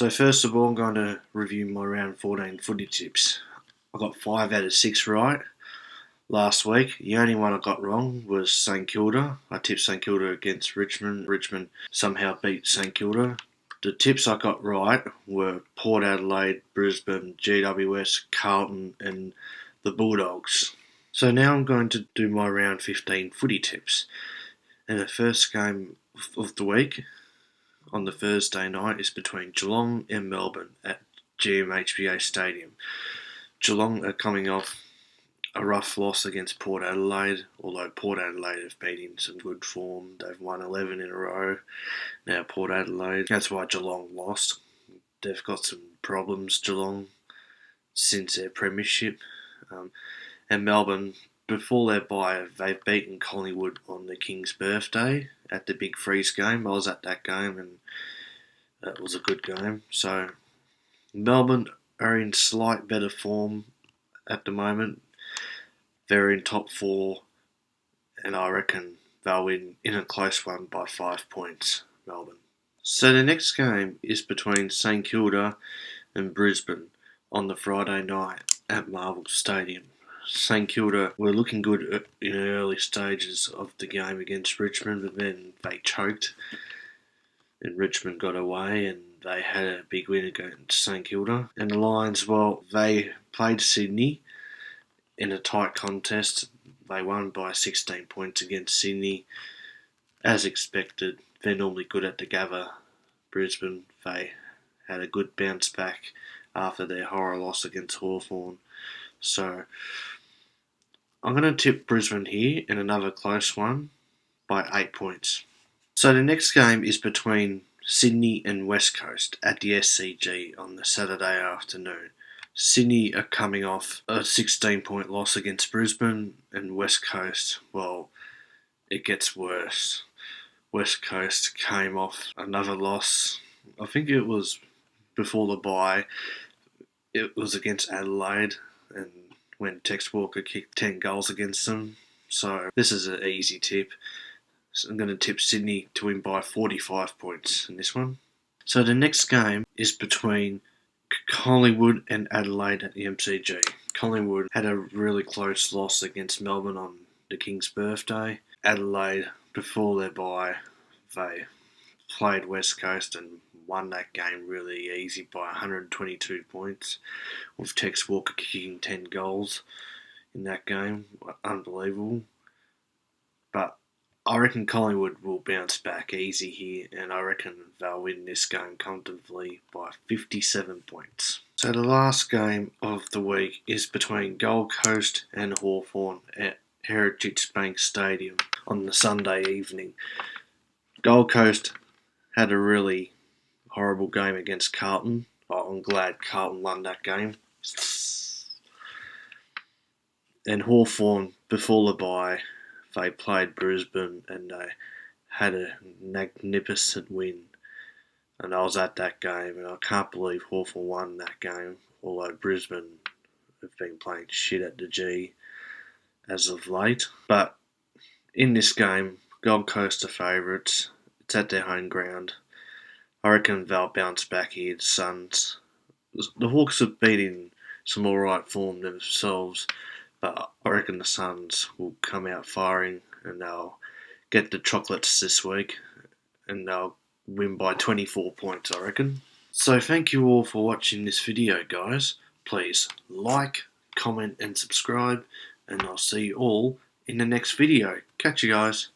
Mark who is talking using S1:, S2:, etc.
S1: So first of all, I'm going to review my round 14 footy tips. I got 5 out of 6 right last week. The only one I got wrong was St Kilda. I tipped St Kilda against Richmond. Richmond somehow beat St Kilda. The tips I got right were Port Adelaide, Brisbane, GWS, Carlton and the Bulldogs. So now I'm going to do my round 15 footy tips. And the first game of the week on the Thursday night is between Geelong and Melbourne at GMHBA Stadium. Geelong are coming off a rough loss against Port Adelaide, although Port Adelaide have been in some good form. They've won 11 in a row. Now Port Adelaide, that's why Geelong lost. They've got some problems, Geelong, since their premiership. And Melbourne, before their bye, they've beaten Collingwood on the King's birthday at the Big Freeze game. I was at that game and that was a good game. So Melbourne are in slight better form at the moment. They're in top 4 and I reckon they'll win in a close one by 5 points, Melbourne. So the next game is between St Kilda and Brisbane on the Friday night at Marvel Stadium. St Kilda were looking good in the early stages of the game against Richmond, but then they choked and Richmond got away and they had a big win against St Kilda. And the Lions, well, they played Sydney in a tight contest. They won by 16 points against Sydney. As expected, they're normally good at the gather. Brisbane, they had a good bounce back after their horror loss against Hawthorn. So I'm going to tip Brisbane here in another close one by 8 points. So the next game is between Sydney and West Coast at the SCG on the Saturday afternoon. Sydney are coming off a 16-point loss against Brisbane, and West Coast, well, it gets worse. West Coast came off another loss. I think it was before the bye. It was against Adelaide, and when Tex Walker kicked 10 goals against them. So this is an easy tip. So I'm going to tip Sydney to win by 45 points in this one. So the next game is between Collingwood and Adelaide at the MCG. Collingwood had a really close loss against Melbourne on the King's birthday. Adelaide, before their bye, they played West Coast and won that game really easy by 122 points, with Tex Walker kicking 10 goals in that game. Unbelievable. But I reckon Collingwood will bounce back easy here, and I reckon they'll win this game comfortably by 57 points. So the last game of the week is between Gold Coast and Hawthorn at Heritage Bank Stadium on the Sunday evening. Gold Coast had a really horrible game against Carlton. I'm glad Carlton won that game. And Hawthorn, before the bye, they played Brisbane and they had a magnificent win. And I was at that game and I can't believe Hawthorn won that game, although Brisbane have been playing shit at the G as of late. But in this game, Gold Coast are favourites. It's at their home ground. I reckon they'll bounce back here, the Suns. The Hawks have been in some alright form themselves, but I reckon the Suns will come out firing and they'll get the chocolates this week and they'll win by 24 points, I reckon. So thank you all for watching this video, guys. Please like, comment and subscribe, and I'll see you all in the next video. Catch you guys.